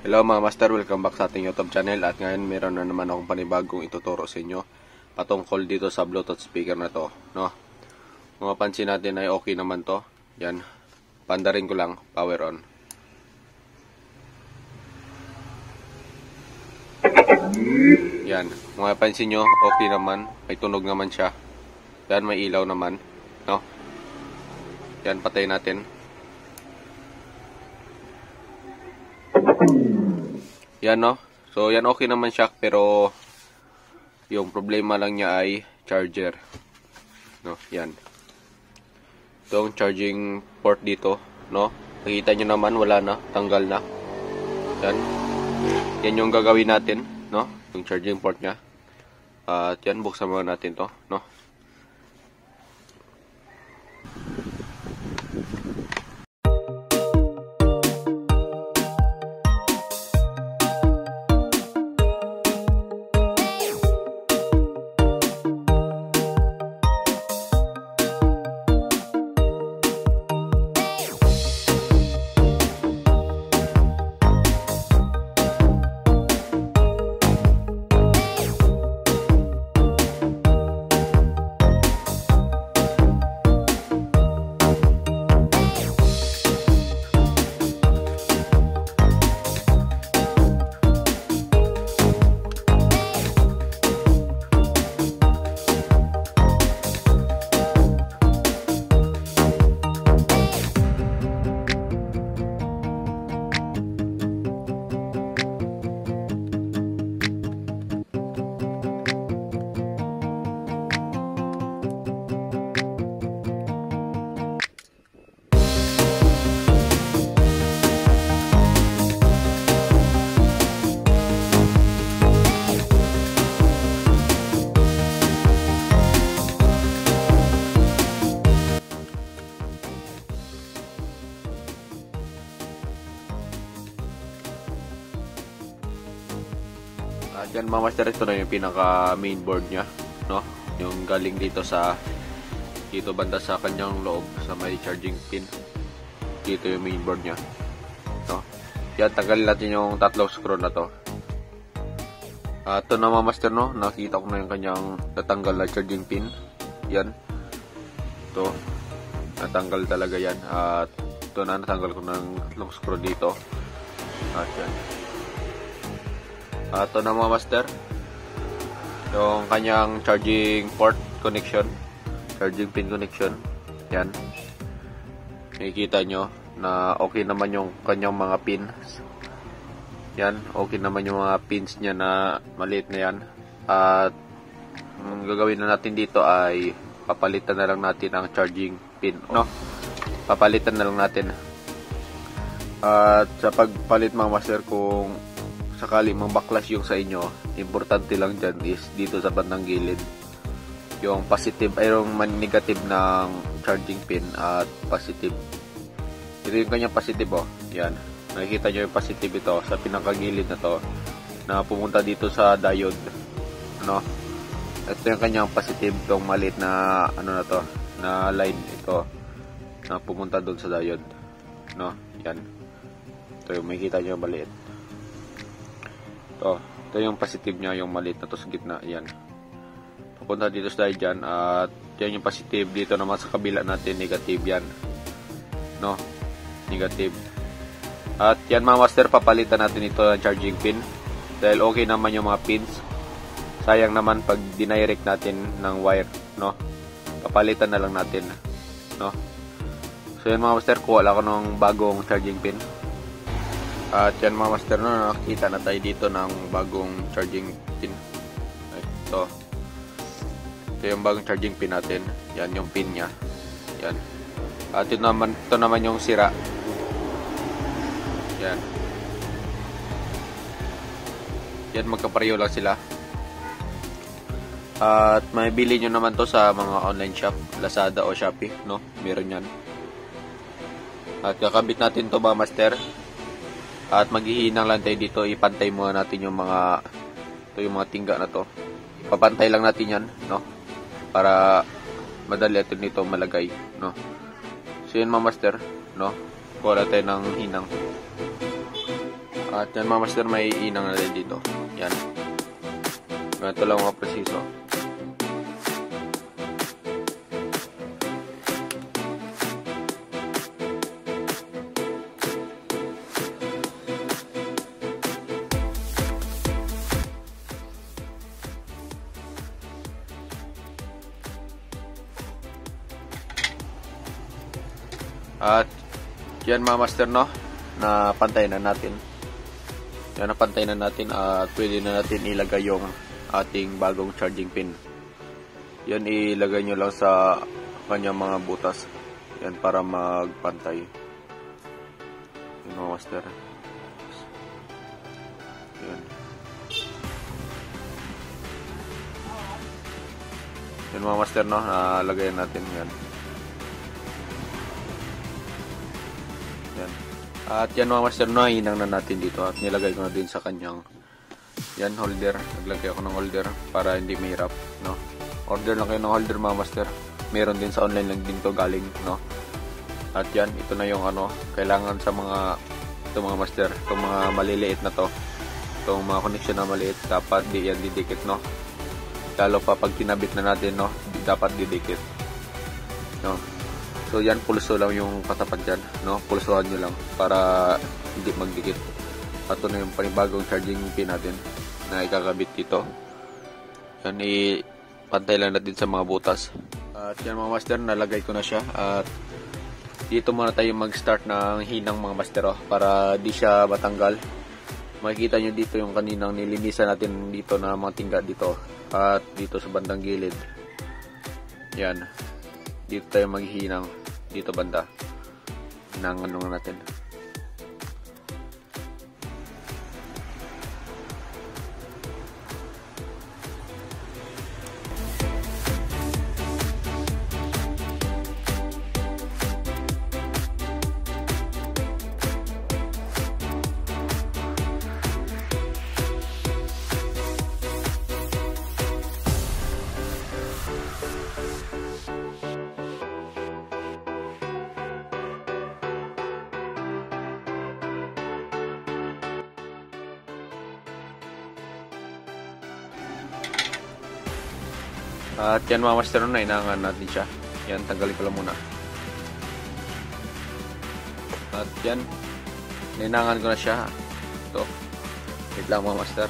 Hello mga master, welcome back sa ating YouTube channel. At ngayon meron na naman akong panibagong ituturo sa inyo patungkol dito sa Bluetooth speaker na to, no? Kung mapansin natin ay okay naman to. Yan, pandarin ko lang, power on. Yan, kung mapansin nyo, okay naman, may tunog naman siya. Yan, may ilaw naman, no? Yan, patay natin. Yan, no? So, yan okay naman siya, pero yung problema lang niya ay charger. No? Yan. Itong charging port dito, no? Nakita nyo naman, wala na, tanggal na. Yan. Yan yung gagawin natin, no? Yung charging port niya. At yan, buksan muna natin to, no? Yan mga master, ito na yung pinaka main board nya, no? Yung galing dito banda sa kanyang loob sa may charging pin. Dito yung main board nya, no? Yan, tanggalin natin yung tatlong screw na to. Ito na mga master, no? Nakita ko na yung kanyang natanggal na charging pin. Yan. Ito. Natanggal talaga yan. At ito na, natanggal ko ng tatlong screw dito. At yan. Ito na mga master, yung kanyang charging port connection, charging pin connection. Yan, nakikita nyo na okay naman yung kanyang mga pins. Yan, okay naman yung mga pins nya na maliit na yan. At ang gagawin na natin dito ay papalitan na lang natin ang charging pin, no? Papalitan na lang natin. At sa pagpalit mga master, kung sakali mabaklas yung sa inyo, importante lang dyan is dito sa bandang gilid yung positive ay yung negative ng charging pin at positive. Ito yung kanyang positive, oh. Yan, nakikita nyo yung positive ito sa pinakagilid na to na pumunta dito sa diode, ano? Ito yung kanyang positive, itong maliit na ano na to, na line ito na pumunta doon sa diode, no? Yan, ito yung makikita nyo maliit. Ito yung positive niya, yung maliit na to sa gitna. Yan, papunta dito sa dyan. At yan yung positive. Dito naman sa kabila natin, negative yan, no? Negative. At yan mga master, papalitan natin ito ng charging pin dahil okay naman yung mga pins. Sayang naman pag dinirect natin ng wire, no? Papalitan na lang natin, no? So yan mga master, kuha lang ako ng bagong charging pin. At yan mga master, no, nakakita na tayo dito ng bagong charging pin. Ito yung bagong charging pin natin. Yan yung pin nya. Yan. At ito naman yung sira. Yan. Yan, magkapareho lang sila. At may bili nyo naman to sa mga online shop, Lazada o Shopee, no? Meron yan. At kakabit natin to mga master. At maghihinang lang tayo dito, ipantay muna natin yung mga tingga na to. Papantay lang natin yan, no? Para madali ito nito malagay, no? So yun mga master, no? Kuha tayo ng hinang. At yan mga master, may inang na rin dito. Yan. Ganito lang mga presiso. At yan mga master, no, na pantay na natin. Yan, napantay na natin at pwede na natin ilagay yung ating bagong charging pin. Yan, ilagay nyo lang sa kanyang mga butas. Yan, para magpantay. Yan mga master. Yan. Yan mga master, no, nalagay natin yan. Yan. At yan mga master, no, hinang na natin dito at nilagay ko na din sa kanyang yan holder. Naglagay ako ng holder para hindi mahirap, no. Order lang kayo ng holder mga master. Meron din sa online lang din to galing, no. At yan, ito na yung ano kailangan sa mga ito mga master, itong mga maliliit na to, itong mga connection na maliit, dapat di yan didikit, no. Lalo pa pag kinabit na natin, no, dapat didikit, no. So yan, pulso lang yung katapat dyan, no? Pulsohan nyo lang para hindi magdikit. At ito na yung panibagong charging pin natin na ikakabit dito. Yan, ipantay lang natin sa mga butas. At yan mga master, nalagay ko na siya. At dito muna tayo mag-start ng hinang mga master, oh, para di siya matanggal. Makikita nyo dito yung kaninang nilinisan natin dito na mga tingga dito. At dito sa bandang gilid. Yan. Dito tayo maghihinang. Dito banda. Hinangan lang natin. At yan mga master, na inangan natin siya. Yan, tanggalin ko lang muna. At yan, inangan ko na siya. Ito. Wait lang mga master.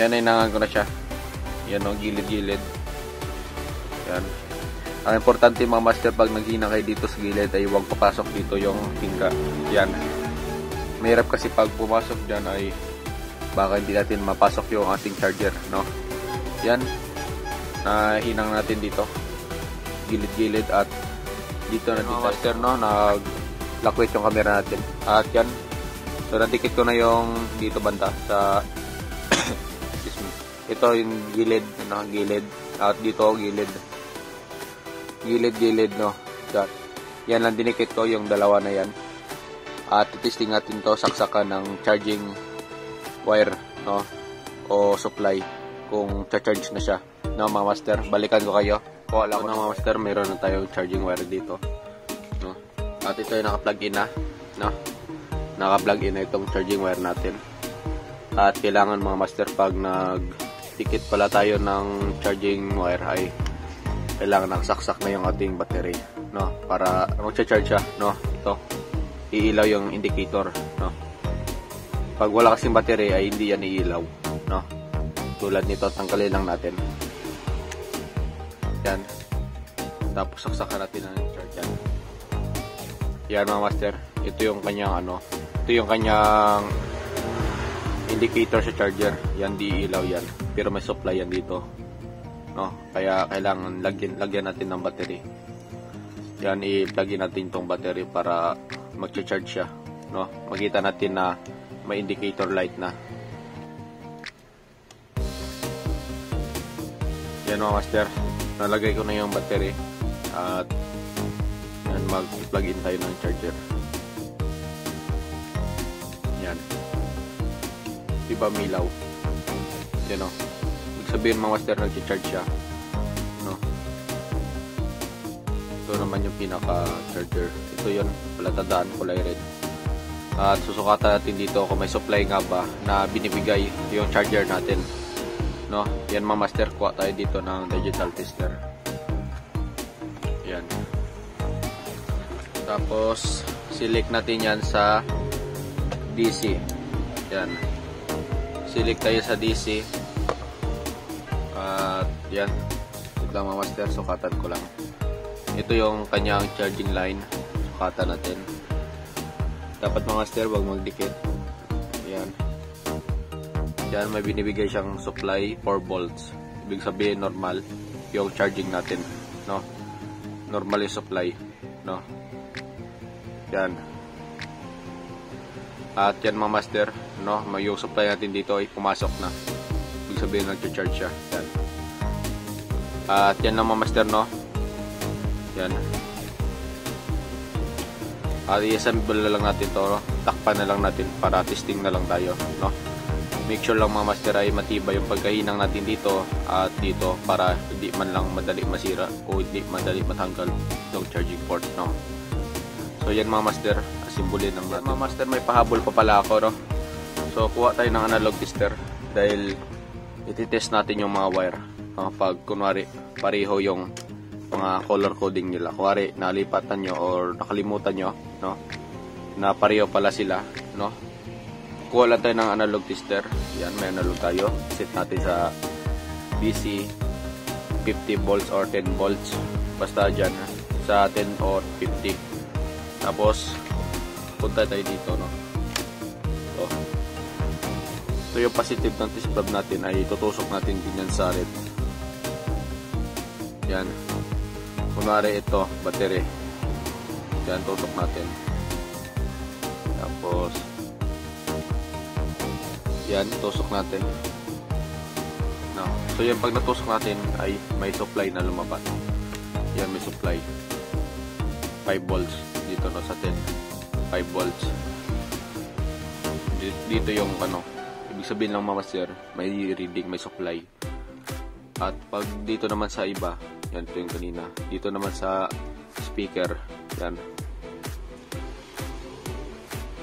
Yan, inangan ko na siya. Yan o, gilid-gilid. Yan. Ang importante mga master, pag naghinang kayo dito sa gilid ay huwag papasok dito yung tingga. Yan. Mahirap kasi pag pumasok dyan ay baka hindi natin mapasok yung ating charger, no? Yan, hinang natin dito gilid-gilid at dito na dito master, no, naglakwit yung camera natin. At yan, so nadikit ko na yung dito banda sa excuse me, ito yung gilid, no, gilid, at dito gilid, no, that. Yan lang dinikit ko yung dalawa na yan. At testing natin to, saksakan ng charging wire, no, o supply kung cha-charge na siya, no mga master. Balikan ko kayo. Kung alam ko na mga master, meron na tayong charging wire dito, no. At ito ay naka-plug in na, no. Naka-plug in na itong charging wire natin. At kailangan mga master, pag nag-tikit pala tayo ng charging wire ay kailangan nakasaksak na yung ating battery, no, para mag-charge siya, no. Ito, iilaw yung indicator, no. Pag wala kasing battery ay hindi yan iilaw, no. Tulad nito, tanggalin lang natin. Yan. Tapos saksakan natin ang charge yan. Yan mga master. Ito yung kanyang ito yung kanyang indicator sa charger. Yan, di ilaw yan. Pero may supply yan dito, no. Kaya kailangan lagyan natin ng battery. Yan, i-plug in natin tong battery para mag-charge siya, no. Makita natin na may indicator light na. Yan mga master, nalagay ko na yung battery at yan, mag-plug in tayo ng charger. Yan, diba milaw? Yan o, ibig sabihin mga master, nag-charge siya, no? Ito naman yung pinaka charger. Ito yun, palatandaan, kulay red. At susukatan natin dito kung may supply nga ba na binibigay yung charger natin, no? Yan mga master, kuha tayo dito ng digital tester. Yan. Tapos select natin yan sa DC. Yan. Select tayo sa DC. At yan. Ito lang mga master, sukatan ko lang. Ito yung kanyang charging line. Sukatan natin. Dapat mga master, wag magdikit. Yan. Yan, may binibigay siyang supply 4 volts. Ibig sabihin normal yung charging natin, no? Normal yung supply, no? Yan. At yan mga master, no? Yung supply natin dito ay pumasok na. Ibig sabihin nag-charge siya. Yan. At yan lang mga master, no? Yan. At i-assemble na lang natin to, no? Takpan na lang natin para testing na lang tayo, no? Make sure lang mga master ay matibay yung pagkahinang natin dito at dito para hindi man lang madali masira o hindi madali matanggal yung charging port, no? So yan mga master, asimbulin ng natin. Mga master, may pahabol pa pala ako, no? So kuha tayo ng analog tester dahil ititest natin yung mga wire, no? Pag kunwari pareho yung mga color coding nila, kunwari nalipatan nyo or nakalimutan nyo, no? Na pareho pala sila, no? Kuha lang tayo ng analog tester. Yan, may analog tayo. Set natin sa DC 50 volts or 10 volts. Basta dyan, sa 10 or 50. Tapos punta tayo dito, no? So yung positive ng test bulb natin ay tutusok natin din yan sa red. Yan. Kunwari ito, battery. Yan, tutok natin. Tapos yan, tusok natin. No. So yan, pag natusok natin ay may supply na lumabas. Yan, may supply 5 volts dito, no, sa 10. 5 volts dito yung ano, ibig sabihin lang mga master, may reading, may supply. At pag dito naman sa iba, yan, ito yung kanina, dito naman sa speaker, yan,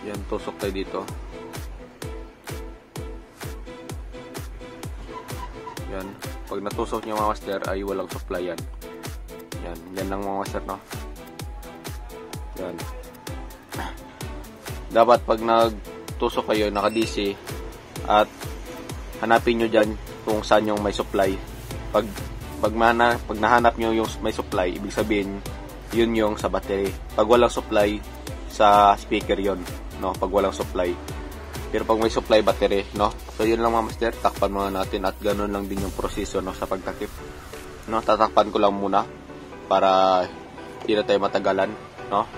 yan, tusok tayo dito. Yan, pag natusok nyo mga master ay walang supply yan. Yan, yan lang mga master, no? Yan. Dapat pag nagtusok kayo, naka-DC, at hanapin nyo dyan kung saan yung may supply. Pag nahanap nyo yung may supply, ibig sabihin yun yung sa battery. Pag walang supply, sa speaker yon, no? Pag walang supply. Pero pag may supply, battery, no? So yun lang mga master, takpan muna natin at ganun lang din yung proseso, no, sa pagtakip, no? Tatakpan ko lang muna para hindi na tayo matagalan, no?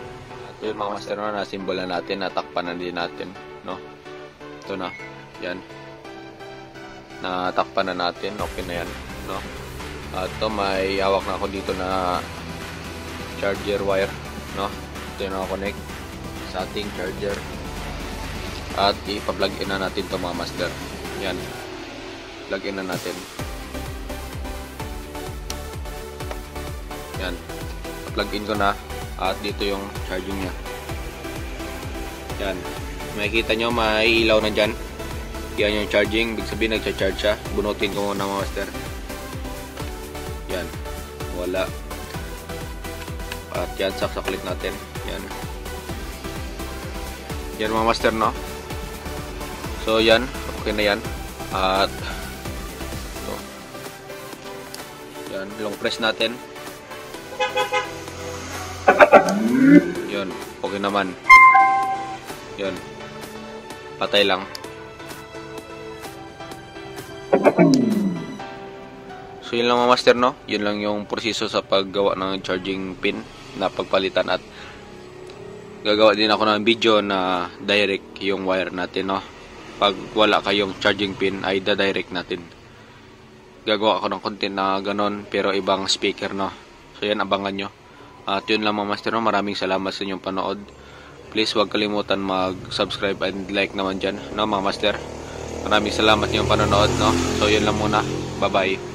At yun mga master, no, nasimbola natin, natakpan na din natin, no? Ito na, yan, natakpan na natin, okay na yan, no? At ito, may hawak na ako dito na charger wire, no? Ito yung nakakonect sa ating charger. At ipa-plug in na natin to mga master. Yan. Plug in na natin. Yan. Plug in ko na. At dito yung charging niya. Yan. Makikita nyo, may ilaw na dyan. Yan yung charging. Ibig sabihin nagcha-charge siya. Bunutin ko muna mga master. Yan. Wala. At yan, saksak ulit natin. Yan. Yan mga master, no? So yan, okay na yan. At so, yan, long press natin. Yun, okay naman. Yun, patay lang. So yun lang mga master, no? Yun lang yung proseso sa paggawa ng charging pin na pagpalitan. At gagawa din ako ng video na direct yung wire natin, no? Pag wala kayong charging pin ay da-direct natin. Gagawa ako ng content na ganon pero ibang speaker, no? So yan, abangan nyo. At yun lang mga master, no? Maraming salamat sa inyong panood. Please huwag kalimutan mag-subscribe and like naman dyan, no mga master. Maraming salamat sa inyong panonood, no? So yun lang muna. Bye bye.